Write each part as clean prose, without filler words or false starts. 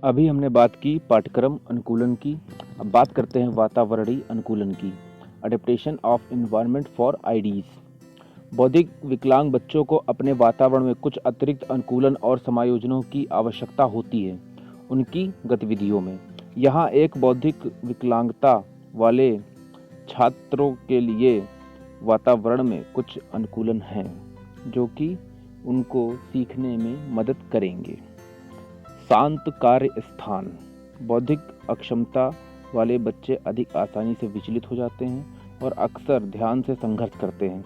अभी हमने बात की पाठ्यक्रम अनुकूलन की। अब बात करते हैं वातावरणीय अनुकूलन की। Adaptation of environment for IDs. बौद्धिक विकलांग बच्चों को अपने वातावरण में कुछ अतिरिक्त अनुकूलन और समायोजनों की आवश्यकता होती है उनकी गतिविधियों में। यहाँ एक बौद्धिक विकलांगता वाले छात्रों के लिए वातावरण में कुछ अनुकूलन हैं जो कि उनको सीखने में मदद करेंगे। शांत कार्य स्थान। बौद्धिक अक्षमता वाले बच्चे अधिक आसानी से विचलित हो जाते हैं और अक्सर ध्यान से संघर्ष करते हैं।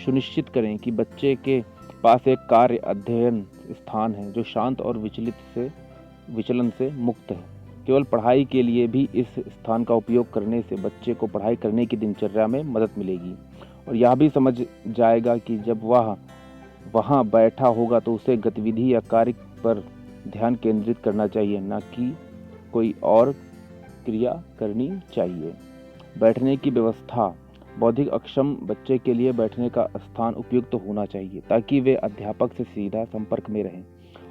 सुनिश्चित करें कि बच्चे के पास एक कार्य अध्ययन स्थान है जो शांत और विचलन से मुक्त है। केवल पढ़ाई के लिए भी इस स्थान का उपयोग करने से बच्चे को पढ़ाई करने की दिनचर्या में मदद मिलेगी और यह भी समझ जाएगा कि जब वह वहाँ बैठा होगा तो उसे गतिविधि या कार्य पर ध्यान केंद्रित करना चाहिए, न कि कोई और क्रिया करनी चाहिए। बैठने की व्यवस्था। बौद्धिक अक्षम बच्चे के लिए बैठने का स्थान उपयुक्त होना चाहिए ताकि वे अध्यापक से सीधा संपर्क में रहें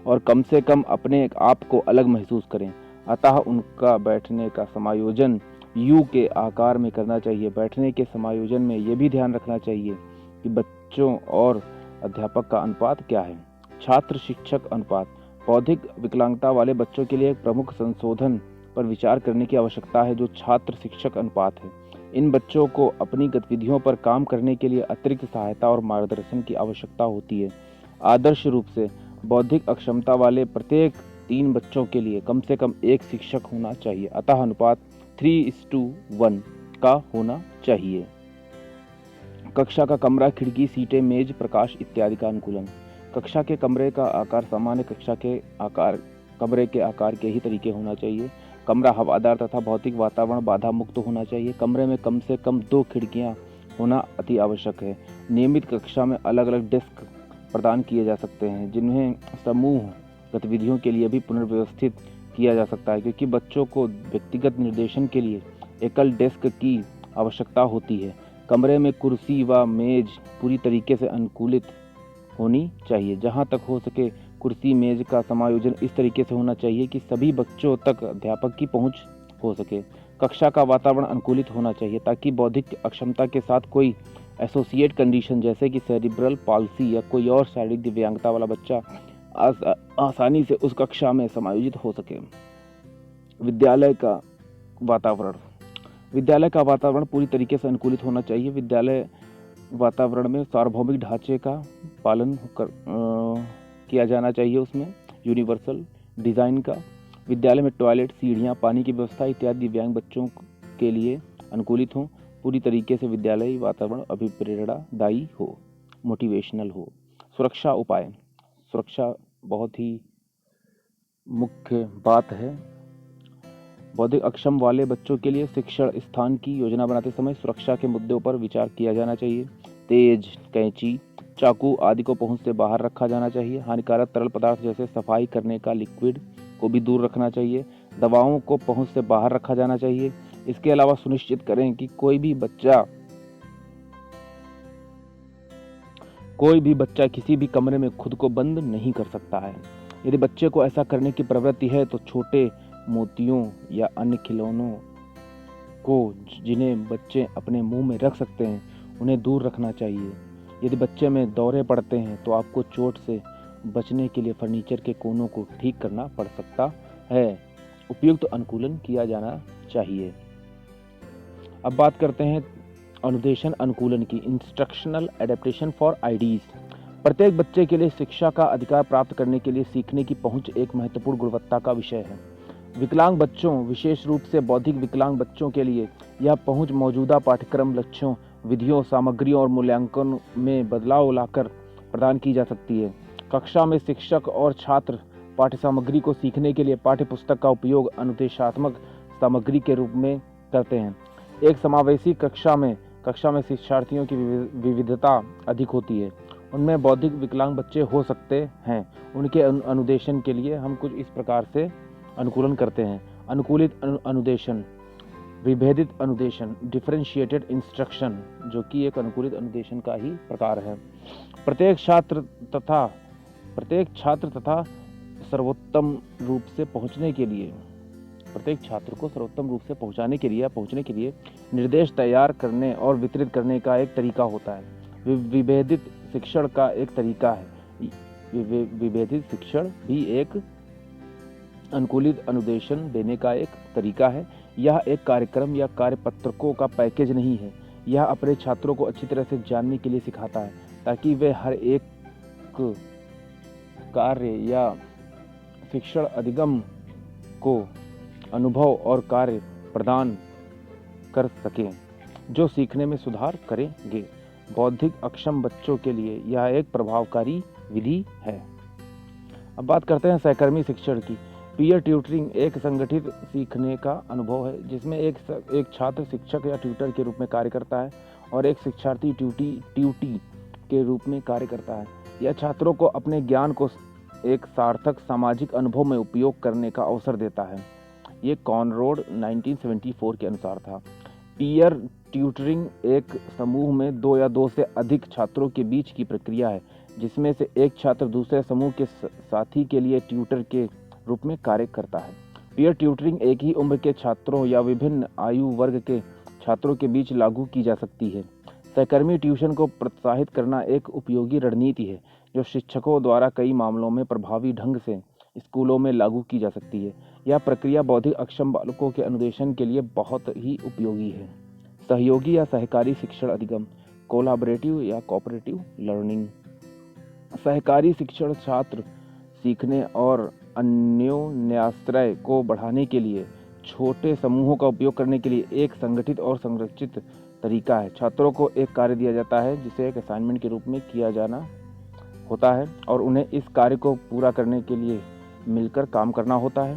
और कम से कम अपने आप को अलग महसूस करें। अतः उनका बैठने का समायोजन यू के आकार में करना चाहिए। बैठने के समायोजन में यह भी ध्यान रखना चाहिए कि बच्चों और अध्यापक का अनुपात क्या है। छात्र शिक्षक अनुपात। बौद्धिक विकलांगता वाले बच्चों के लिए एक प्रमुख संशोधन पर विचार करने की आवश्यकता है जो छात्र शिक्षक अनुपात है। इन बच्चों को अपनी गतिविधियों पर काम करने के लिए अतिरिक्त सहायता और मार्गदर्शन की आवश्यकता होती है। आदर्श रूप से बौद्धिक अक्षमता वाले प्रत्येक 3 बच्चों के लिए कम से कम एक शिक्षक होना चाहिए। अतः अनुपात 3:1 का होना चाहिए। कक्षा का कमरा, खिड़की, सीटें, मेज, प्रकाश इत्यादि का अनुकूलन। कक्षा के कमरे का आकार सामान्य कमरे के आकार के ही तरीके होना चाहिए। कमरा हवादार तथा भौतिक वातावरण बाधा मुक्त होना चाहिए। कमरे में कम से कम 2 खिड़कियां होना अति आवश्यक है। नियमित कक्षा में अलग अलग डेस्क प्रदान किए जा सकते हैं जिन्हें समूह गतिविधियों के लिए भी पुनर्व्यवस्थित किया जा सकता है क्योंकि बच्चों को व्यक्तिगत निर्देशन के लिए एकल डेस्क की आवश्यकता होती है। कमरे में कुर्सी व मेज पूरी तरीके से अनुकूलित होनी चाहिए। जहां तक हो सके कुर्सी मेज का समायोजन इस तरीके से होना चाहिए कि सभी बच्चों तक अध्यापक की पहुंच हो सके। कक्षा का वातावरण अनुकूलित होना चाहिए ताकि बौद्धिक अक्षमता के साथ कोई एसोसिएट कंडीशन जैसे कि सेरिब्रल पाल्सी या कोई और शारीरिक दिव्यांगता वाला बच्चा आसानी से उस कक्षा में समायोजित हो सके। विद्यालय का वातावरण पूरी तरीके से अनुकूलित होना चाहिए। विद्यालय वातावरण में सार्वभौमिक ढांचे का पालन किया जाना चाहिए। उसमें यूनिवर्सल डिज़ाइन का। विद्यालय में टॉयलेट, सीढ़ियाँ, पानी की व्यवस्था इत्यादि दिव्यांग बच्चों के लिए अनुकूलित हों। पूरी तरीके से विद्यालय वातावरण अभिप्रेरणादायी हो, मोटिवेशनल हो। सुरक्षा उपाय। सुरक्षा बहुत ही मुख्य बात है। बौद्धिक अक्षम वाले बच्चों के लिए शिक्षण स्थान की योजना बनाते समय सुरक्षा के मुद्दों पर विचार किया जाना चाहिए। तेज कैंची, चाकू आदि को पहुंच से बाहर रखा जाना चाहिए। हानिकारक तरल पदार्थ जैसे सफाई करने का लिक्विड को भी दूर रखना चाहिए। दवाओं को पहुंच से बाहर रखा जाना चाहिए। इसके अलावा सुनिश्चित करें कि कोई भी बच्चा किसी भी कमरे में खुद को बंद नहीं कर सकता है। यदि बच्चे को ऐसा करने की प्रवृत्ति है तो छोटे मोतियों या अन्य खिलौनों को जिन्हें बच्चे अपने मुंह में रख सकते हैं उन्हें दूर रखना चाहिए। यदि बच्चे में दौरे पड़ते हैं तो आपको चोट से बचने के लिए फर्नीचर के कोनों को ठीक करना पड़ सकता है। उपयुक्त अनुकूलन किया जाना चाहिए। अब बात करते हैं अनुदेशन अनुकूलन की। Instructional adaptation for IDs. प्रत्येक बच्चे के लिए शिक्षा का अधिकार प्राप्त करने के लिए सीखने की पहुंच एक महत्वपूर्ण गुणवत्ता का विषय है। विकलांग बच्चों, विशेष रूप से बौद्धिक विकलांग बच्चों के लिए यह पहुंच मौजूदा पाठ्यक्रम लक्ष्यों, विधियों, सामग्रियों और मूल्यांकन में बदलाव लाकर प्रदान की जा सकती है। कक्षा में शिक्षक और छात्र पाठ्य सामग्री को सीखने के लिए पाठ्य पुस्तक का उपयोग अनुदेशात्मक सामग्री के रूप में करते हैं। एक समावेशी कक्षा में शिक्षार्थियों की विविधता अधिक होती है। उनमें बौद्धिक विकलांग बच्चे हो सकते हैं। उनके अनुदेशन के लिए हम कुछ इस प्रकार से अनुकूलन करते हैं। अनुकूलित अनुदेशन, विभेदित अनुदेशन, डिफरेंशिएटेड इंस्ट्रक्शन, जो कि एक अनुकूलित अनुदेशन का ही प्रकार है। प्रत्येक छात्र तथा सर्वोत्तम रूप से पहुंचने के लिए प्रत्येक छात्र को सर्वोत्तम रूप से पहुंचने के लिए निर्देश तैयार करने और वितरित करने का एक तरीका होता है। विभेदित शिक्षण का एक तरीका है। विभेदित शिक्षण भी एक अनुकूलित अनुदेशन देने का एक तरीका है। यह एक कार्यक्रम या कार्यपत्रकों का पैकेज नहीं है। यह अपने छात्रों को अच्छी तरह से जानने के लिए सिखाता है ताकि वे हर एक कार्य या शिक्षण अधिगम को अनुभव और कार्य प्रदान कर सकें जो सीखने में सुधार करेंगे। बौद्धिक अक्षम बच्चों के लिए यह एक प्रभावकारी विधि है। अब बात करते हैं सहकर्मी शिक्षण की। पीयर ट्यूटरिंग एक संगठित सीखने का अनुभव है जिसमें एक छात्र शिक्षक या ट्यूटर के रूप में कार्य करता है और एक शिक्षार्थी ट्यूटी के रूप में कार्य करता है। यह छात्रों को अपने ज्ञान को एक सार्थक सामाजिक अनुभव में उपयोग करने का अवसर देता है। ये कॉनरोड 1974 के अनुसार था। पीयर ट्यूटरिंग एक समूह में 2 या 2 से अधिक छात्रों के बीच की प्रक्रिया है जिसमें से एक छात्र दूसरे समूह के साथी के लिए ट्यूटर के रूप में कार्य करता है। पीयर ट्यूटरिंग एक ही उम्र के छात्रों या विभिन्न आयु वर्ग के छात्रों के बीच लागू की जा सकती है। सहकर्मी ट्यूशन को प्रोत्साहित करना एक उपयोगी रणनीति है जो शिक्षकों द्वारा कई मामलों में प्रभावी ढंग से स्कूलों में लागू की जा सकती है। यह प्रक्रिया बौद्धिक अक्षम बालकों के अनुदेशन के लिए बहुत ही उपयोगी है। सहयोगी या सहकारी शिक्षण अधिगम, कोलैबोरेटिव या कोऑपरेटिव लर्निंग। सहकारी शिक्षण छात्र सीखने और अन्योन्याश्रय को बढ़ाने के लिए छोटे समूहों का उपयोग करने के लिए एक संगठित और संरचित तरीका है। छात्रों को एक कार्य दिया जाता है जिसे एक असाइनमेंट के रूप में किया जाना होता है और उन्हें इस कार्य को पूरा करने के लिए मिलकर काम करना होता है।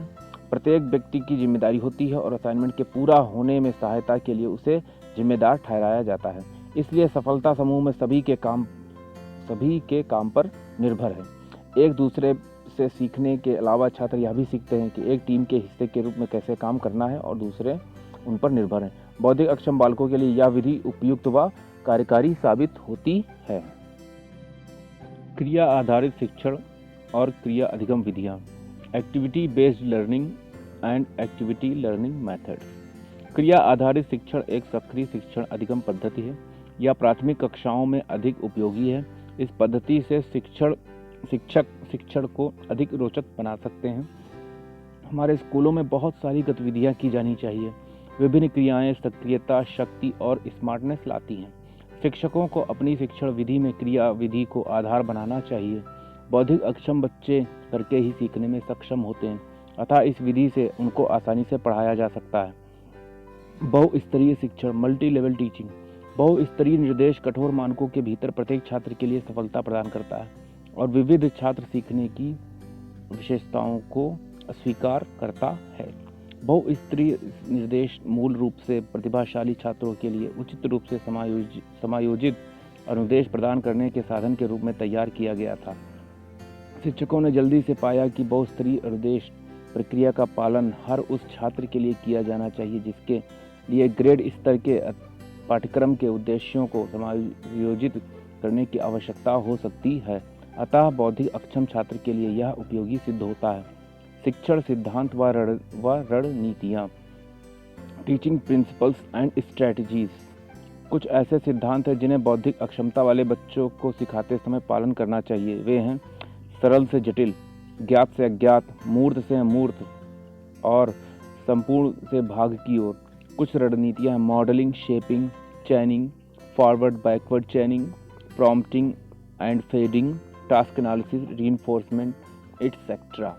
प्रत्येक व्यक्ति की जिम्मेदारी होती है और असाइनमेंट के पूरा होने में सहायता के लिए उसे जिम्मेदार ठहराया जाता है। इसलिए सफलता समूह में सभी के काम पर निर्भर है। एक दूसरे से सीखने के अलावा छात्र यह भी सीखते हैं कि एक टीम के हिस्से के रूप में कैसे काम करना है और दूसरे उन पर निर्भर हैं। बौद्धिक अक्षम बालकों के लिए यह विधि उपयुक्त व कार्यकारी साबित होती है। क्रिया आधारित शिक्षण और क्रिया अधिगम विधियाँ, activity based learning and activity learning methods. क्रिया आधारित शिक्षण एक सक्रिय शिक्षण अधिगम पद्धति है। यह प्राथमिक कक्षाओं में अधिक उपयोगी है। इस पद्धति से शिक्षक शिक्षण को अधिक रोचक बना सकते हैं। हमारे स्कूलों में बहुत सारी गतिविधियाँ की जानी चाहिए। विभिन्न क्रियाएं सक्रियता, शक्ति और स्मार्टनेस लाती हैं। शिक्षकों को अपनी शिक्षण विधि में क्रिया विधि को आधार बनाना चाहिए। बौद्धिक अक्षम बच्चे करके ही सीखने में सक्षम होते हैं, अतः इस विधि से उनको आसानी से पढ़ाया जा सकता है। बहुस्तरीय शिक्षण, मल्टी लेवल टीचिंग। बहुस्तरीय निर्देश कठोर मानकों के भीतर प्रत्येक छात्र के लिए सफलता प्रदान करता है और विविध छात्र सीखने की विशेषताओं को स्वीकार करता है। बहुस्तरीय निर्देश मूल रूप से प्रतिभाशाली छात्रों के लिए उचित रूप से समायोजित अनुदेश प्रदान करने के साधन के रूप में तैयार किया गया था। शिक्षकों ने जल्दी से पाया कि बहुस्तरीय अनुदेश प्रक्रिया का पालन हर उस छात्र के लिए किया जाना चाहिए जिसके लिए ग्रेड स्तर के पाठ्यक्रम के उद्देश्यों को समायोजित करने की आवश्यकता हो सकती है। अतः बौद्धिक अक्षम छात्र के लिए यह उपयोगी सिद्ध होता है। शिक्षण सिद्धांत व रणनीतियाँ, टीचिंग प्रिंसिपल्स एंड स्ट्रेटजीज। कुछ ऐसे सिद्धांत हैं जिन्हें बौद्धिक अक्षमता वाले बच्चों को सिखाते समय पालन करना चाहिए। वे हैं सरल से जटिल, ज्ञात से अज्ञात, मूर्त से अमूर्त और संपूर्ण से भाग की ओर। कुछ रणनीतियाँ हैं modelling, shaping, chaining, forward backward chaining, prompting and fading, task analysis, reinforcement etcetera.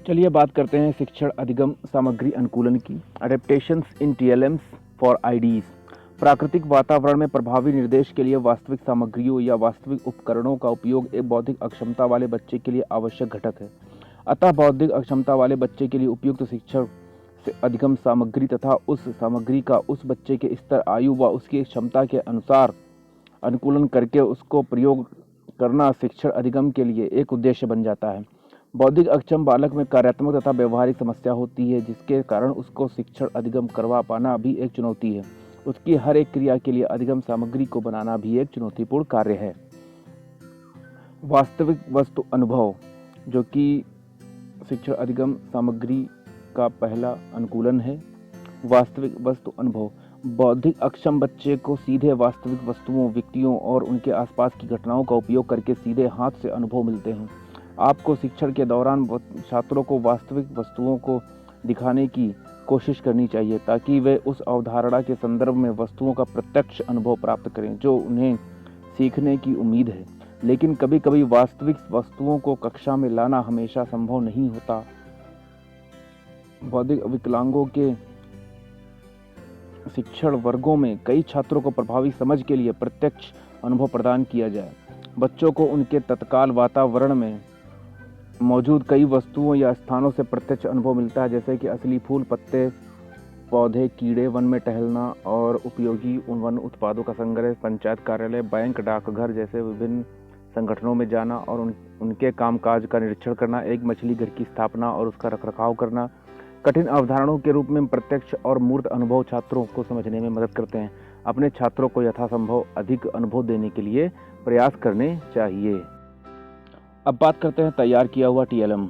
चलिए बात करते हैं शिक्षण अधिगम सामग्री अनुकूलन की। Adaptations in TLMs for IDs. प्राकृतिक वातावरण में प्रभावी निर्देश के लिए वास्तविक सामग्रियों या वास्तविक उपकरणों का उपयोग एक बौद्धिक अक्षमता वाले बच्चे के लिए आवश्यक घटक है। अतः बौद्धिक अक्षमता वाले बच्चे के लिए उपयुक्त शिक्षण से अधिगम सामग्री तथा उस सामग्री का उस बच्चे के स्तर, आयु व उसकी क्षमता के अनुसार अनुकूलन करके उसको प्रयोग करना शिक्षण अधिगम के लिए एक उद्देश्य बन जाता है। बौद्धिक अक्षम बालक में कार्यात्मक तथा व्यवहारिक समस्या होती है जिसके कारण उसको शिक्षण अधिगम करवा पाना भी एक चुनौती है। उसकी हर एक क्रिया के लिए अधिगम सामग्री को बनाना भी एक चुनौतीपूर्ण कार्य है। वास्तविक वस्तु अनुभव। जो कि शिक्षण अधिगम सामग्री का पहला अनुकूलन है। वास्तविक वस्तु अनुभव, बौद्धिक अक्षम बच्चे को सीधे वास्तविक वस्तुओं, व्यक्तियों और उनके आसपास की घटनाओं का उपयोग करके सीधे हाथ से अनुभव मिलते हैं। आपको शिक्षण के दौरान छात्रों को वास्तविक वस्तुओं को दिखाने की कोशिश करनी चाहिए ताकि वे उस अवधारणा के संदर्भ में वस्तुओं का प्रत्यक्ष अनुभव प्राप्त करें जो उन्हें सीखने की उम्मीद है। लेकिन कभी कभी वास्तविक वस्तुओं को कक्षा में लाना हमेशा संभव नहीं होता। बौद्धिक विकलांगों के शिक्षण वर्गों में कई छात्रों को प्रभावी समझ के लिए प्रत्यक्ष अनुभव प्रदान किया जाए। बच्चों को उनके तत्काल वातावरण में मौजूद कई वस्तुओं या स्थानों से प्रत्यक्ष अनुभव मिलता है, जैसे कि असली फूल, पत्ते, पौधे, कीड़े, वन में टहलना और उपयोगी वन उत्पादों का संग्रह, पंचायत कार्यालय, बैंक, डाकघर जैसे विभिन्न संगठनों में जाना और उनके कामकाज का निरीक्षण करना, एक मछली घर की स्थापना और उसका रखरखाव करना। कठिन अवधारणाओं के रूप में प्रत्यक्ष और मूर्त अनुभव छात्रों को समझने में मदद करते हैं। अपने छात्रों को यथासंभव अधिक अनुभव देने के लिए प्रयास करने चाहिए। अब बात करते हैं तैयार किया हुआ TLM।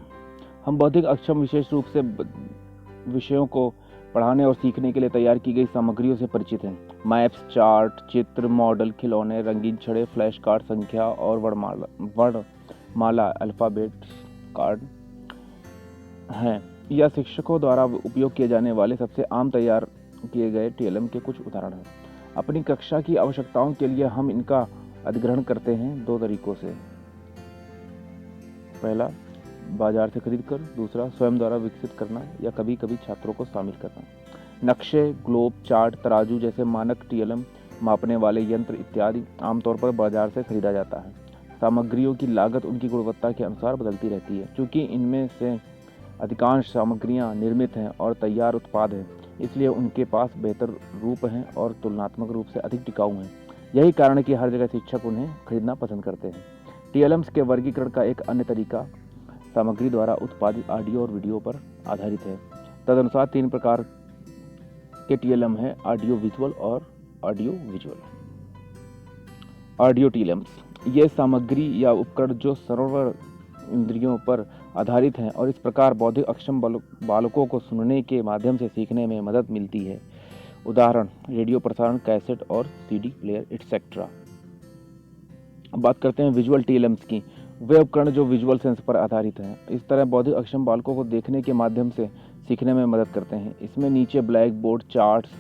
हम बौद्धिक अक्षम विशेष रूप से विषयों को पढ़ाने और सीखने के लिए तैयार की गई सामग्रियों से परिचित हैं। मैप्स, चार्ट, चित्र, मॉडल, खिलौने, रंगीन छड़े, फ्लैश कार्ड, संख्या और वर्णमाला अल्फ़ाबेट कार्ड हैं। यह शिक्षकों द्वारा उपयोग किए जाने वाले सबसे आम तैयार किए गए TLM के कुछ उदाहरण हैं। अपनी कक्षा की आवश्यकताओं के लिए हम इनका अधिग्रहण करते हैं दो तरीकों से। पहला, बाजार से खरीद कर, दूसरा स्वयं द्वारा विकसित करना या कभी कभी छात्रों को शामिल करना। नक्शे, ग्लोब, चार्ट, तराजू जैसे मानक TLM, मापने वाले यंत्र इत्यादि आमतौर पर बाजार से खरीदा जाता है। सामग्रियों की लागत उनकी गुणवत्ता के अनुसार बदलती रहती है। चूँकि इनमें से अधिकांश सामग्रियां निर्मित हैं और तैयार उत्पाद हैं, इसलिए उनके पास बेहतर रूप हैं और तुलनात्मक रूप से अधिक टिकाऊ हैं। यही कारण है कि हर जगह शिक्षक उन्हें खरीदना पसंद करते हैं। TLMs के वर्गीकरण का एक अन्य तरीका सामग्री द्वारा उत्पादित ऑडियो और वीडियो पर आधारित है। तदनुसार 3 प्रकार के TLM हैं: ऑडियो विजुअल और ऑडियो विजुअल। ऑडियो TLMs ये सामग्री या उपकरण जो श्रवण इंद्रियों पर आधारित हैं और इस प्रकार बौद्धिक अक्षम बालकों को सुनने के माध्यम से सीखने में मदद मिलती है। उदाहरण, रेडियो प्रसारण, कैसेट और CD प्लेयर एटसेट्रा। अब बात करते हैं विजुअल TLMs की। वे उपकरण जो विजुअल सेंस पर आधारित हैं, इस तरह बौद्धिक अक्षम बालकों को देखने के माध्यम से सीखने में मदद करते हैं। इसमें नीचे black board, charts,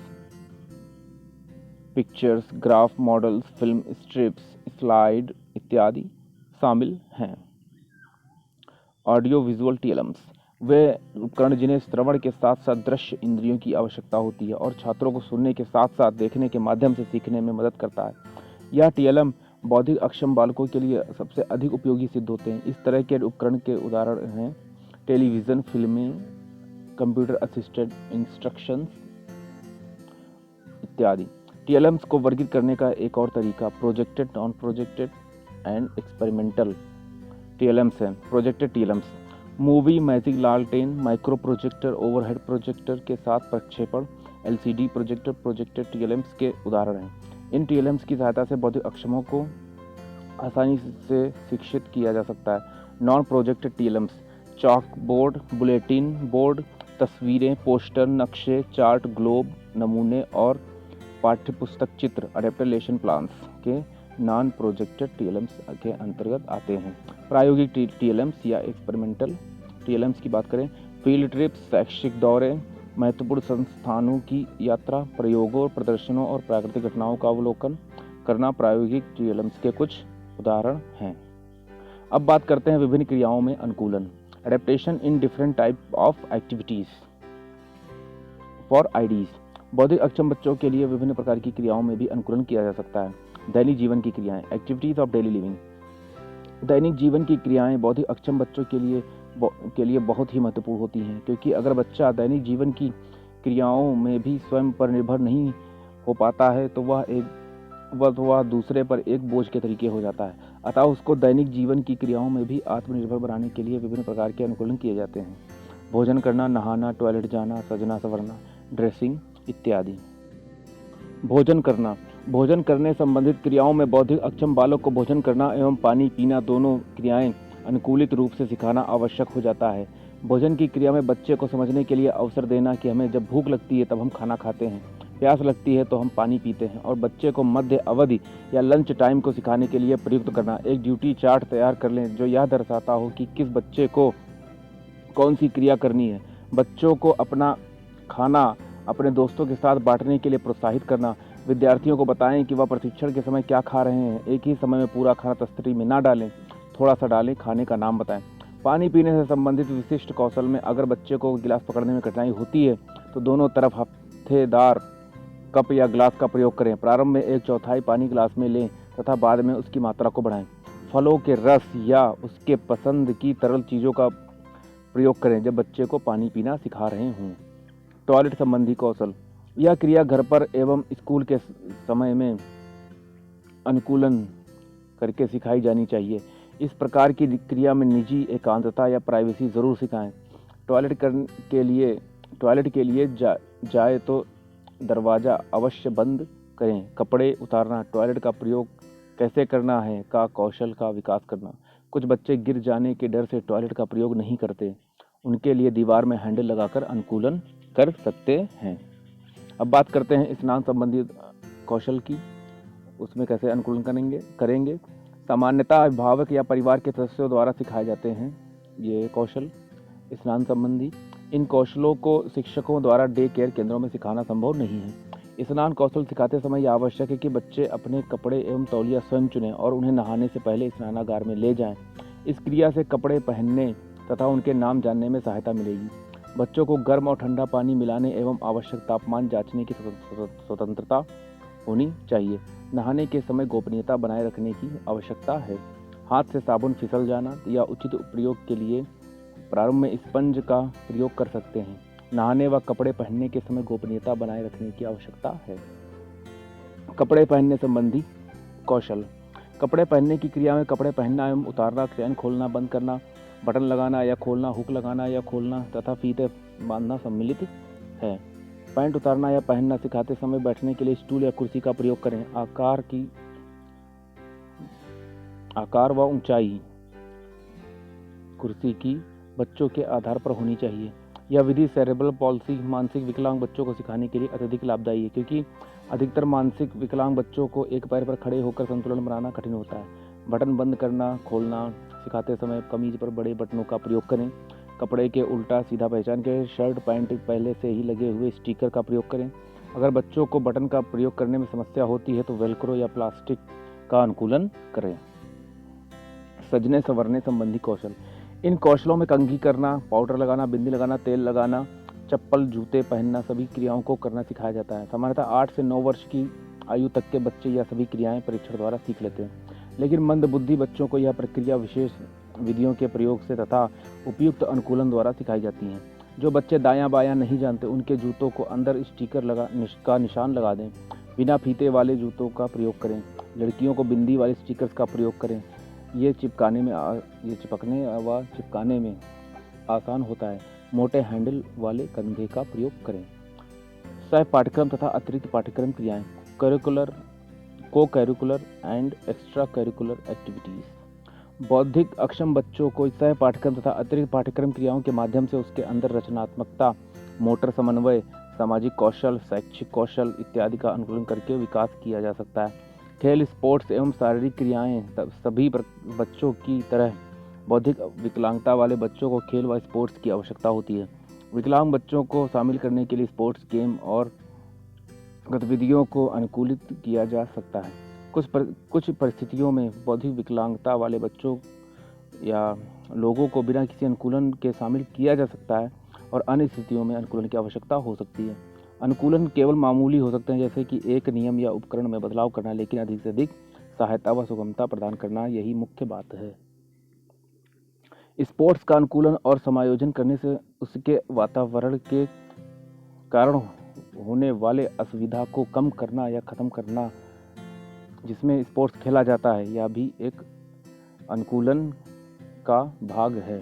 pictures, graph, models, film strips, slide इत्यादि शामिल हैं। ऑडियो विजुअल TLMs वे उपकरण जिन्हें श्रवण के साथ साथ दृश्य इंद्रियों की आवश्यकता होती है और छात्रों को सुनने के साथ साथ देखने के माध्यम से सीखने में मदद करता है। यह TLM बौद्धिक अक्षम बालकों के लिए सबसे अधिक उपयोगी सिद्ध होते हैं। इस तरह के उपकरण के उदाहरण हैं टेलीविज़न, फिल्में, कंप्यूटर असिस्टेड इंस्ट्रक्शंस इत्यादि। TLMs को वर्गीकृत करने का एक और तरीका projected, non projected and experimental TLMs हैं। प्रोजेक्टेड TLMs मूवी, मैजिक लालटेन, माइक्रो प्रोजेक्टर, ओवरहेड प्रोजेक्टर के साथ प्रक्षेपण, LCD प्रोजेक्टर प्रोजेक्टेड TLMs के उदाहरण हैं। इन TLMs की सहायता से बौद्धिक अक्षमों को आसानी से शिक्षित किया जा सकता है। Non projected TLMs chalk board, bulletin board, तस्वीरें, पोस्टर, नक्शे, चार्ट, ग्लोब, नमूने और पाठ्यपुस्तक चित्र, अडेप्टेड लेसन प्लान्स के नॉन प्रोजेक्टेड TLMs के अंतर्गत आते हैं। प्रायोगिक TLMs या एक्सपेरिमेंटल TLMs की बात करें, फील्ड ट्रिप्स, शैक्षिक दौरे, महत्वपूर्ण संस्थानों की यात्रा, प्रयोगों, प्रदर्शनों और प्राकृतिक घटनाओं का अवलोकन करना प्रायोगिक TLMs के कुछ उदाहरण हैं। अब बात करते हैं विभिन्न क्रियाओं में अनुकूलन। Adaptation in different type of activities for IDs। बौद्धिक अक्षम बच्चों के लिए विभिन्न प्रकार की क्रियाओं में भी अनुकूलन किया जा सकता है। दैनिक जीवन की क्रियाएं, एक्टिविटीज ऑफ डेली लिविंग। दैनिक जीवन की क्रियाएं बौद्धिक अक्षम बच्चों के लिए बहुत ही महत्वपूर्ण होती हैं, क्योंकि अगर बच्चा दैनिक जीवन की क्रियाओं में भी स्वयं पर निर्भर नहीं हो पाता है तो वह दूसरे पर एक बोझ के तरीके हो जाता है। अतः उसको दैनिक जीवन की क्रियाओं में भी आत्मनिर्भर बनाने के लिए विभिन्न प्रकार के अनुकूलन किए जाते हैं। भोजन करना, नहाना, टॉयलेट जाना, सजना संवरना, ड्रेसिंग इत्यादि। भोजन करने संबंधित क्रियाओं में बौद्धिक अक्षम बालक को भोजन करना एवं पानी पीना दोनों क्रियाएं अनुकूलित रूप से सिखाना आवश्यक हो जाता है। भोजन की क्रिया में बच्चे को समझने के लिए अवसर देना कि हमें जब भूख लगती है तब हम खाना खाते हैं, प्यास लगती है तो हम पानी पीते हैं, और बच्चे को मध्य अवधि या लंच टाइम को सिखाने के लिए प्रयुक्त करना। एक ड्यूटी चार्ट तैयार कर लें जो यह दर्शाता हो कि किस बच्चे को कौन सी क्रिया करनी है। बच्चों को अपना खाना अपने दोस्तों के साथ बांटने के लिए प्रोत्साहित करना। विद्यार्थियों को बताएं कि वह प्रशिक्षण के समय क्या खा रहे हैं। एक ही समय में पूरा खाना तस्तरी में ना डालें, थोड़ा सा डालें। खाने का नाम बताएं। पानी पीने से संबंधित विशिष्ट कौशल में अगर बच्चे को गिलास पकड़ने में कठिनाई होती है तो दोनों तरफ हफ्तेदार कप या ग्लास का प्रयोग करें। प्रारंभ में 1/4 पानी ग्लास में लें तथा बाद में उसकी मात्रा को बढ़ाएं। फलों के रस या उसके पसंद की तरल चीज़ों का प्रयोग करें जब बच्चे को पानी पीना सिखा रहे हों। टॉयलेट संबंधी कौशल, यह क्रिया घर पर एवं स्कूल के समय में अनुकूलन करके सिखाई जानी चाहिए। इस प्रकार की क्रिया में निजी एकांतता या प्राइवेसी ज़रूर सिखाएं। टॉयलेट के लिए जाए तो दरवाज़ा अवश्य बंद करें। कपड़े उतारना, टॉयलेट का प्रयोग कैसे करना है का कौशल का विकास करना। कुछ बच्चे गिर जाने के डर से टॉयलेट का प्रयोग नहीं करते, उनके लिए दीवार में हैंडल लगाकर अनुकूलन कर सकते हैं। अब बात करते हैं स्नान संबंधी कौशल की, उसमें कैसे अनुकूलन करेंगे। सामान्यतः अभिभावक या परिवार के सदस्यों द्वारा सिखाए जाते हैं ये कौशल स्नान संबंधी। इन कौशलों को शिक्षकों द्वारा डे केयर केंद्रों में सिखाना संभव नहीं है। स्नान कौशल सिखाते समय यह आवश्यक है कि बच्चे अपने कपड़े एवं तौलिया स्वयं चुनें और उन्हें नहाने से पहले स्नानागार में ले जाएं। इस क्रिया से कपड़े पहनने तथा उनके नाम जानने में सहायता मिलेगी। बच्चों को गर्म और ठंडा पानी मिलाने एवं आवश्यक तापमान जांचने की स्वतंत्रता होनी चाहिए। नहाने के समय गोपनीयता बनाए रखने की आवश्यकता है। हाथ से साबुन फिसल जाना या उचित प्रयोग के लिए प्रारंभ में स्पंज का प्रयोग कर सकते हैं। नहाने व कपड़े पहनने के समय गोपनीयता बनाए रखने की आवश्यकता है। कपड़े पहनने संबंधी कौशल, कपड़े पहनने की क्रिया में कपड़े पहनना एवं उतारना, चैन खोलना बंद करना, बटन लगाना या खोलना, हुक लगाना या खोलना तथा फीते बांधना सम्मिलित है। पैंट उतारना या पहनना सिखाते समय बैठने के लिए स्टूल या कुर्सी का प्रयोग करें। आकार व ऊंचाई कुर्सी की बच्चों के आधार पर होनी चाहिए। यह विधि सेरेब्रल पॉल्सी मानसिक विकलांग बच्चों को सिखाने के लिए अत्यधिक लाभदायी है, क्योंकि अधिकतर मानसिक विकलांग बच्चों को एक पैर पर खड़े होकर संतुलन बनाना कठिन होता है। बटन बंद करना खोलना सिखाते समय कमीज पर बड़े बटनों का प्रयोग करें। कपड़े के उल्टा सीधा पहचान के शर्ट पैंट पहले से ही लगे हुए स्टिकर का प्रयोग करें। अगर बच्चों को बटन का प्रयोग करने में समस्या होती है तो वेलक्रो या प्लास्टिक का अनुकूलन करें। सजने संवरने संबंधी कौशल, इन कौशलों में कंघी करना, पाउडर लगाना, बिंदी लगाना, तेल लगाना, चप्पल जूते पहनना सभी क्रियाओं को करना सिखाया जाता है। सामान्यतः 8 से 9 वर्ष की आयु तक के बच्चे यह सभी क्रियाएं परीक्षण द्वारा सीख लेते हैं, लेकिन मंदबुद्धि बच्चों को यह प्रक्रिया विशेष विधियों के प्रयोग से तथा उपयुक्त अनुकूलन द्वारा सिखाई जाती हैं। जो बच्चे दायां बायां नहीं जानते उनके जूतों को अंदर स्टिकर का निशान लगा दें। बिना फीते वाले जूतों का प्रयोग करें। लड़कियों को बिंदी वाले स्टिकर्स का प्रयोग करें। ये चिपकाने में आसान होता है। मोटे हैंडल वाले कंधे का प्रयोग करें। सह पाठ्यक्रम तथा अतिरिक्त पाठ्यक्रम क्रियाएं, को curricular and extra curricular activities. बौद्धिक अक्षम बच्चों को सह पाठ्यक्रम तथा अतिरिक्त पाठ्यक्रम क्रियाओं के माध्यम से उसके अंदर रचनात्मकता, मोटर समन्वय, सामाजिक कौशल, शैक्षिक कौशल इत्यादि का अनुकूलन करके विकास किया जा सकता है। खेल, स्पोर्ट्स एवं शारीरिक क्रियाएं सभी बच्चों की तरह बौद्धिक विकलांगता वाले बच्चों को खेल व स्पोर्ट्स की आवश्यकता होती है। विकलांग बच्चों को शामिल करने के लिए स्पोर्ट्स गेम और गतिविधियों को अनुकूलित किया जा सकता है। कुछ परिस्थितियों में बौद्धिक विकलांगता वाले बच्चों या लोगों को बिना किसी अनुकूलन के शामिल किया जा सकता है और अन्य स्थितियों में अनुकूलन की आवश्यकता हो सकती है। अनुकूलन केवल मामूली हो सकते हैं, जैसे कि एक नियम या उपकरण में बदलाव करना, लेकिन अधिक से अधिक सहायता व सुगमता प्रदान करना यही मुख्य बात है। स्पोर्ट्स का अनुकूलन और समायोजन करने से उसके वातावरण के कारण होने वाले असुविधा को कम करना या खत्म करना, जिसमें स्पोर्ट्स खेला जाता है, यह भी एक अनुकूलन का भाग है।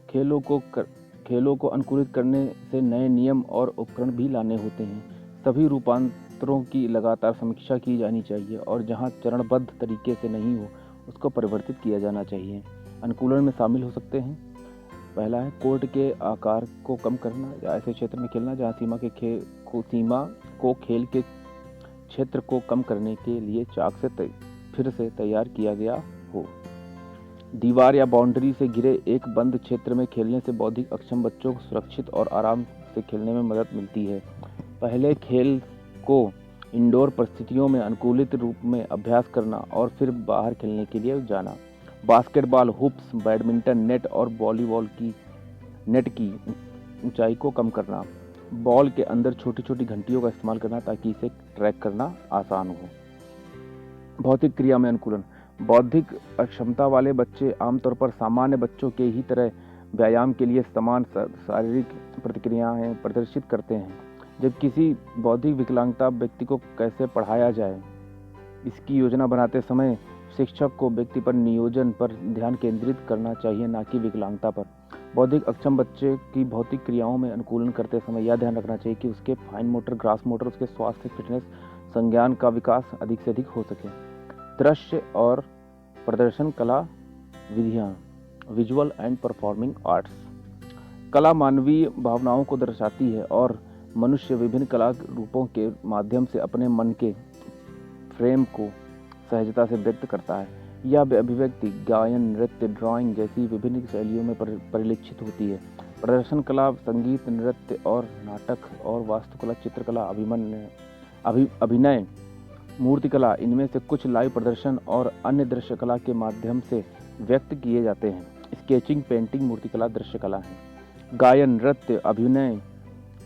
खेलों को अनुकूलित करने से नए नियम और उपकरण भी लाने होते हैं। सभी रूपांतरों की लगातार समीक्षा की जानी चाहिए और जहां चरणबद्ध तरीके से नहीं हो उसको परिवर्तित किया जाना चाहिए। अनुकूलन में शामिल हो सकते हैं। पहला है कोर्ट के आकार को कम करना या ऐसे क्षेत्र में खेलना जहां सीमा को खेल के क्षेत्र को कम करने के लिए चाक से फिर से तैयार किया गया हो। दीवार या बाउंड्री से घिरे एक बंद क्षेत्र में खेलने से बौद्धिक अक्षम बच्चों को सुरक्षित और आराम से खेलने में मदद मिलती है। पहले खेल को इंडोर परिस्थितियों में अनुकूलित रूप में अभ्यास करना और फिर बाहर खेलने के लिए जाना। बास्केटबॉल हुप्स, बैडमिंटन नेट और वॉलीबॉल की नेट की ऊंचाई को कम करना। बॉल के अंदर छोटी छोटी घंटियों का इस्तेमाल करना ताकि इसे ट्रैक करना आसान हो। भौतिक क्रिया में अनुकूलन। बौद्धिक अक्षमता वाले बच्चे आमतौर पर सामान्य बच्चों के ही तरह व्यायाम के लिए समान शारीरिक प्रतिक्रियाएं प्रदर्शित करते हैं। जब किसी बौद्धिक विकलांगता व्यक्ति को कैसे पढ़ाया जाए, इसकी योजना बनाते समय शिक्षक को व्यक्ति पर नियोजन पर ध्यान केंद्रित करना चाहिए, ना कि विकलांगता पर। बौद्धिक अक्षम बच्चे की भौतिक क्रियाओं में अनुकूलन करते समय यह ध्यान रखना चाहिए कि उसके फाइन मोटर, ग्रास मोटर, उसके स्वास्थ्य, फिटनेस, संज्ञान का विकास अधिक से अधिक हो सके। दृश्य और प्रदर्शन कला विधियाँ, विजुअल एंड परफॉर्मिंग आर्ट्स। कला मानवीय भावनाओं को दर्शाती है और मनुष्य विभिन्न कला रूपों के माध्यम से अपने मन के फ्रेम को सहजता से व्यक्त करता है। यह अभिव्यक्ति गायन, नृत्य, ड्राइंग जैसी विभिन्न शैलियों में परिलक्षित होती है। प्रदर्शन कला संगीत, नृत्य और नाटक और वास्तुकला, चित्रकला, अभिनय, मूर्तिकला, इनमें से कुछ लाइव प्रदर्शन और अन्य दृश्य कला के माध्यम से व्यक्त किए जाते हैं। स्केचिंग, पेंटिंग, मूर्तिकला दृश्य कला है। गायन, नृत्य, अभिनय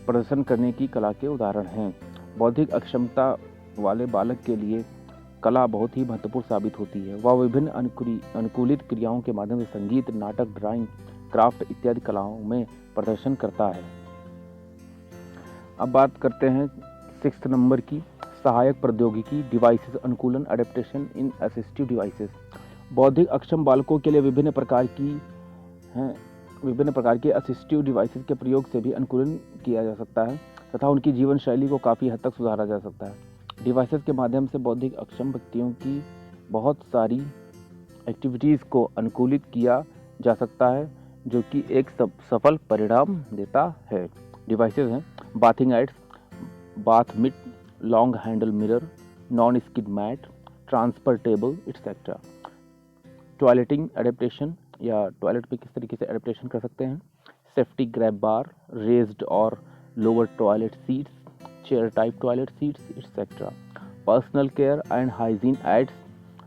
प्रदर्शन करने की कला के उदाहरण हैं। बौद्धिक अक्षमता वाले बालक के लिए कला बहुत ही महत्वपूर्ण साबित होती है। वह विभिन्न अनुकूलित क्रियाओं के माध्यम से संगीत, नाटक, ड्राइंग, क्राफ्ट इत्यादि कलाओं में प्रदर्शन करता है। अब बात करते हैं 6 नंबर की, सहायक प्रौद्योगिकी, डिवाइसेस, अनुकूलन, एडेप्टेशन इन असिस्टिव डिवाइसेस। बौद्धिक अक्षम बालकों के लिए विभिन्न प्रकार के असिस्टिव डिवाइसेस के प्रयोग से भी अनुकूलन किया जा सकता है तथा उनकी जीवन शैली को काफ़ी हद तक सुधारा जा सकता है। डिवाइसेस के माध्यम से बौद्धिक अक्षम व्यक्तियों की बहुत सारी एक्टिविटीज़ को अनुकूलित किया जा सकता है, जो कि एक सफल परिणाम देता है। डिवाइसेस हैं bathing aids, bath mitt, long handle mirror, non skid mat, transfer table etcetera. Toileting adaptation या टॉयलेट पे किस तरीके से एडेप्टेशन कर सकते हैं। सेफ्टी ग्रैब बार, रेज्ड और lower toilet seats, chair type toilet seats etcetera. Personal care and hygiene aids,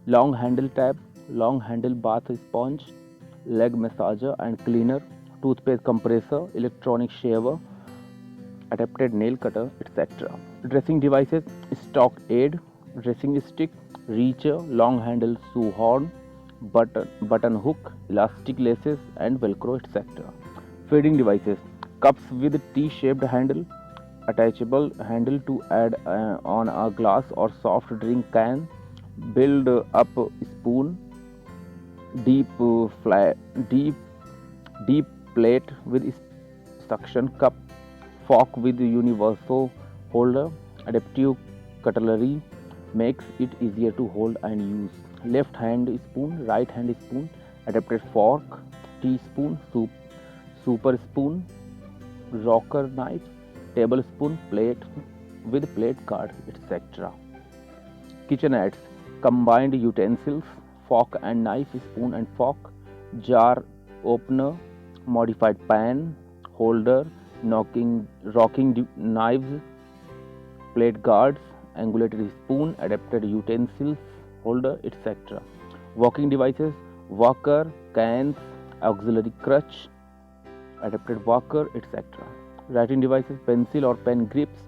long handle tap, long handle bath sponge, leg massager and cleaner, toothpaste compressor, electronic shaver, adapted nail cutter etc. Dressing devices, stock aid, dressing stick, reacher, long handle shoe horn, button hook, elastic laces and velcro etc. Feeding devices, cups with T-shaped handle, attachable handle to add on a glass or soft drink can, build up spoon, deep plate with suction cup, fork with universal holder, adaptive cutlery makes it easier to hold and use. Left hand spoon, right hand spoon, adapted fork, teaspoon, super spoon, rocker knife, tablespoon, plate with plate guard, etc. Kitchen aids, combined utensils, fork and knife, spoon and fork, jar opener, modified pan holder, rocking knives, plate guards, angulated spoon, adapted utensils holder, etc. Walking devices, walker, canes, auxiliary crutch, adapted walker, etc. Writing devices, pencil or pen grips,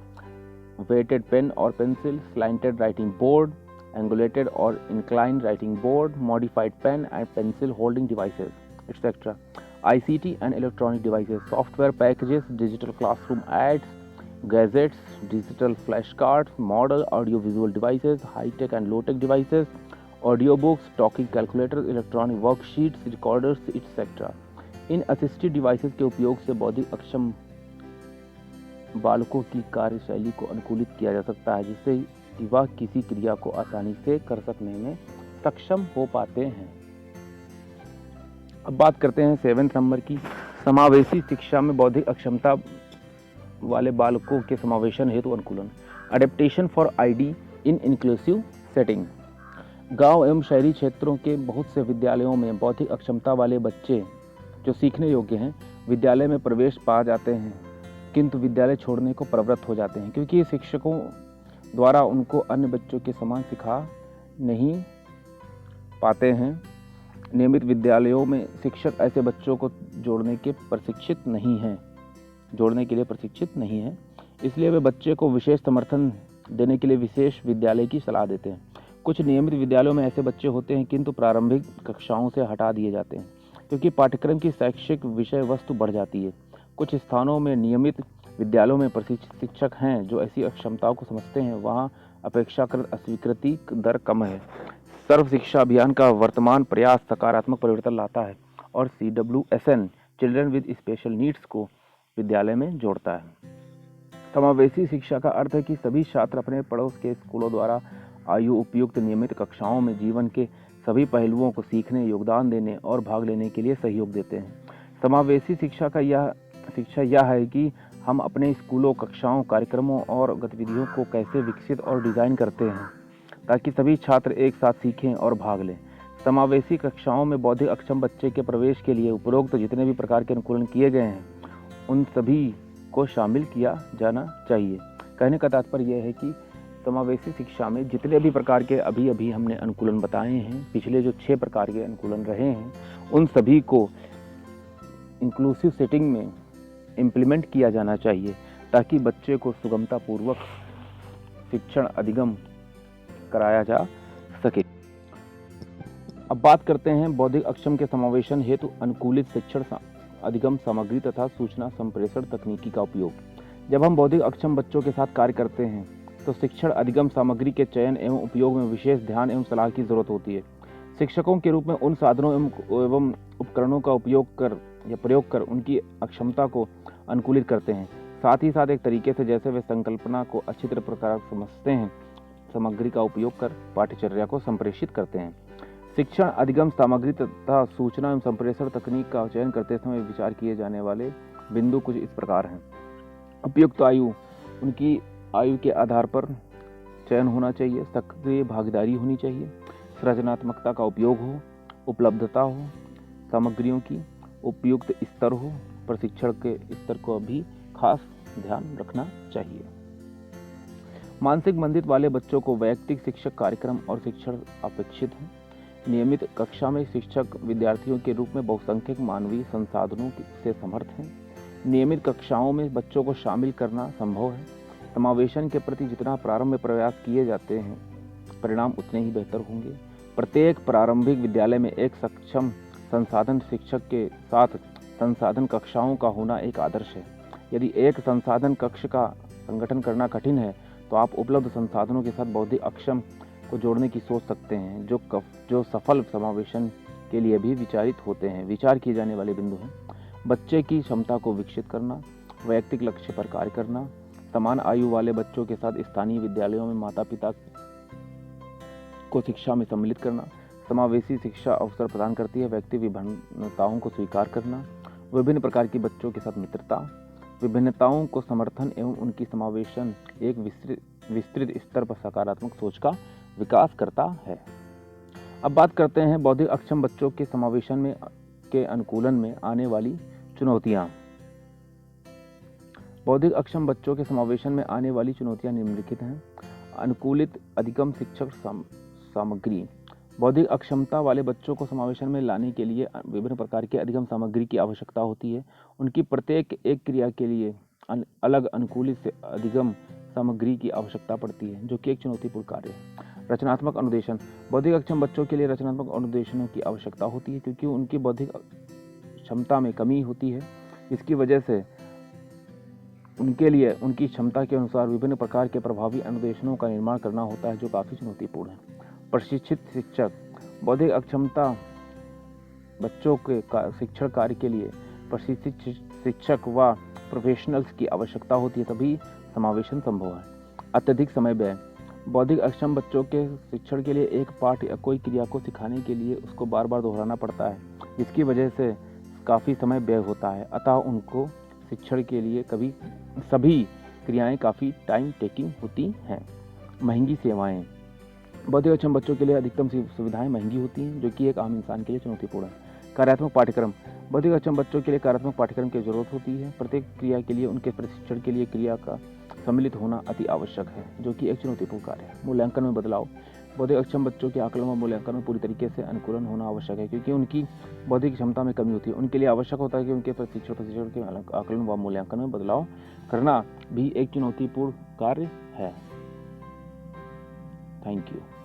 weighted pen or pencil, slanted writing board, angulated or inclined writing board, modified pen and pencil holding devices, etc. ICT and electronic devices, software packages, digital classroom aids, gadgets, digital flashcards, model audio-visual devices, high-tech and low-tech devices, audiobooks, talking calculators, electronic worksheets, recorders, etc. In assistive devices के उपयोग से बौद्धिक अक्षम बालकों की कार्यशैली को अनुकूलित किया जा सकता है, जिससे वह किसी क्रिया को आसानी से कर सकने में सक्षम हो पाते हैं। अब बात करते हैं 7th नंबर की, समावेशी शिक्षा में बौद्धिक अक्षमता वाले बालकों के समावेशन हेतु अनुकूलन, adaptation for ID in inclusive setting. गांव एवं शहरी क्षेत्रों के बहुत से विद्यालयों में बौद्धिक अक्षमता वाले बच्चे जो सीखने योग्य हैं विद्यालय में प्रवेश पा जाते हैं, किंतु विद्यालय छोड़ने को प्रवृत्त हो जाते हैं क्योंकि शिक्षकों द्वारा उनको अन्य बच्चों के समान सिखा नहीं पाते हैं। नियमित विद्यालयों में शिक्षक ऐसे बच्चों को जोड़ने के लिए प्रशिक्षित नहीं है, इसलिए वे बच्चे को विशेष समर्थन देने के लिए विशेष विद्यालय की सलाह देते हैं। कुछ नियमित विद्यालयों में ऐसे बच्चे होते हैं किंतु प्रारंभिक कक्षाओं से हटा दिए जाते हैं क्योंकि पाठ्यक्रम की शैक्षिक विषय वस्तु बढ़ जाती है। कुछ स्थानों में नियमित विद्यालयों में प्रशिक्षित शिक्षक हैं जो ऐसी अक्षमताओं को समझते हैं, वहाँ अपेक्षाकृत अस्वीकृति दर कम है। सर्व शिक्षा अभियान का वर्तमान प्रयास सकारात्मक परिवर्तन लाता है और CWSN children with special needs को विद्यालय में जोड़ता है। समावेशी शिक्षा का अर्थ है कि सभी छात्र अपने पड़ोस के स्कूलों द्वारा आयु उपयुक्त नियमित कक्षाओं में जीवन के सभी पहलुओं को सीखने, योगदान देने और भाग लेने के लिए सहयोग देते हैं। समावेशी शिक्षा यह है कि हम अपने स्कूलों, कक्षाओं, कार्यक्रमों और गतिविधियों को कैसे विकसित और डिज़ाइन करते हैं ताकि सभी छात्र एक साथ सीखें और भाग लें। समावेशी कक्षाओं में बौद्धिक अक्षम बच्चे के प्रवेश के लिए उपरोक्त जितने भी प्रकार के अनुकूलन किए गए हैं उन सभी को शामिल किया जाना चाहिए। कहने का तात्पर्य यह है कि समावेशी शिक्षा में जितने भी प्रकार के अभी हमने अनुकूलन बताए हैं, पिछले जो 6 प्रकार के अनुकूलन रहे हैं, उन सभी को इंक्लूसिव सेटिंग में इम्प्लीमेंट किया जाना चाहिए ताकि बच्चे को सुगमतापूर्वक शिक्षण अधिगम कराया जा सके। अब बात करते हैं बौद्धिक अक्षम के समावेशन हेतु अनुकूलित शिक्षण अधिगम सामग्री तथा सूचना संप्रेषण तकनीकी का उपयोग। जब हम बौद्धिक अक्षम बच्चों के साथ कार्य करते हैं तो शिक्षण अधिगम सामग्री के चयन एवं उपयोग में विशेष ध्यान एवं सलाह की जरूरत होती है। शिक्षकों के रूप में उन साधनों एवं उपकरणों का प्रयोग कर उनकी अक्षमता को अनुकूलित करते हैं। साथ ही साथ एक तरीके से जैसे वे संकल्पना को अच्छी तरह प्रकार समझते हैं, सामग्री का उपयोग कर पाठ्यचर्या को संप्रेषित करते हैं। शिक्षण अधिगम सामग्री तथा सूचना एवं संप्रेषण तकनीक का चयन करते समय विचार किए जाने वाले बिंदु कुछ इस प्रकार हैं। उपयुक्त आयु, उनकी आयु के आधार पर चयन होना चाहिए। सक्रिय भागीदारी होनी चाहिए। सृजनात्मकता का उपयोग हो, उपलब्धता हो, सामग्रियों की उपयुक्त स्तर हो, प्रशिक्षण के स्तर को भी खास ध्यान रखना चाहिए। मानसिक मंदित वाले बच्चों को वैयक्तिक शिक्षक कार्यक्रम और शिक्षण अपेक्षित है। नियमित कक्षा में शिक्षक विद्यार्थियों के रूप में बहुसंख्यक मानवीय संसाधनों से समर्थ हैं। नियमित कक्षाओं में बच्चों को शामिल करना संभव है। समावेशन के प्रति जितना प्रारंभ में प्रयास किए जाते हैं, परिणाम उतने ही बेहतर होंगे। प्रत्येक प्रारंभिक विद्यालय में एक सक्षम संसाधन शिक्षक के साथ संसाधन कक्षाओं का होना एक आदर्श है। यदि एक संसाधन कक्ष का संगठन करना कठिन है तो आप उपलब्ध संसाधनों के साथ बौद्धिक अक्षम को जोड़ने की सोच सकते हैं, जो सफल समावेशन के लिए भी विचार किए जाने वाले बिंदु हैं। बच्चे की क्षमता को विकसित करना, वैयक्तिक लक्ष्य पर कार्य करना, समान आयु वाले बच्चों के साथ स्थानीय विद्यालयों में माता पिता को शिक्षा में सम्मिलित करना। समावेशी शिक्षा अवसर प्रदान करती है। व्यक्ति विभिन्नताओं को स्वीकार करना, विभिन्न प्रकार के बच्चों के साथ मित्रता, विभिन्नताओं को समर्थन एवं उनकी समावेशन एक विस्तृत स्तर पर सकारात्मक सोच का विकास करता है। अब बात करते हैं बौद्धिक अक्षम बच्चों के समावेशन के अनुकूलन में आने वाली चुनौतियां। बौद्धिक अक्षम बच्चों के समावेशन में आने वाली चुनौतियां निम्नलिखित हैं। अनुकूलित अधिगम शिक्षक सामग्री। बौद्धिक अक्षमता वाले बच्चों को समावेशन में लाने के लिए विभिन्न प्रकार के अधिगम सामग्री की आवश्यकता होती है। उनकी प्रत्येक एक क्रिया के लिए अलग अनुकूलित अधिगम सामग्री की आवश्यकता पड़ती है, जो कि एक चुनौतीपूर्ण कार्य है। रचनात्मक अनुदेशन। बौद्धिक अक्षम बच्चों के लिए रचनात्मक अनुदेशनों की आवश्यकता होती है क्योंकि उनकी बौद्धिक क्षमता में कमी होती है। इसकी वजह से उनके लिए उनकी क्षमता के अनुसार विभिन्न प्रकार के प्रभावी अनुदेशनों का निर्माण करना होता है, जो काफ़ी चुनौतीपूर्ण है। प्रशिक्षित शिक्षक। बौद्धिक अक्षमता बच्चों के शिक्षण कार्य के लिए प्रशिक्षित शिक्षक व प्रोफेशनल्स की आवश्यकता होती है, तभी समावेशन संभव है। अत्यधिक समय व्यय। बौद्धिक अक्षम बच्चों के शिक्षण के लिए एक पाठ या कोई क्रिया को सिखाने के लिए उसको बार बार दोहराना पड़ता है। जिसकी वजह से काफ़ी समय व्यय होता है। अतः उनको शिक्षण के लिए कभी सभी क्रियाएं काफ़ी टाइम टेकिंग होती हैं। महंगी सेवाएं, बौद्धिक अक्षम बच्चों के लिए अधिकतम सुविधाएं महंगी होती हैं, जो कि एक आम इंसान के लिए चुनौतीपूर्ण है। कार्यात्मक पाठ्यक्रम, बौद्धिक अक्षम बच्चों के लिए कार्यात्मक पाठ्यक्रम की जरूरत होती है। प्रत्येक क्रिया के लिए उनके प्रशिक्षण के लिए क्रिया का सम्मिलित होना अति आवश्यक है, जो कि एक चुनौतीपूर्ण कार्य है। मूल्यांकन में बदलाव, बौद्धिक अक्षम बच्चों के आकलन व मूल्यांकन में पूरी तरीके से अनुकूलन होना आवश्यक है, क्योंकि उनकी बौद्धिक क्षमता में कमी होती है। उनके लिए आवश्यक होता है कि उनके प्रशिक्षण के आकलन व मूल्यांकन में बदलाव करना भी एक चुनौतीपूर्ण कार्य है। Thank you.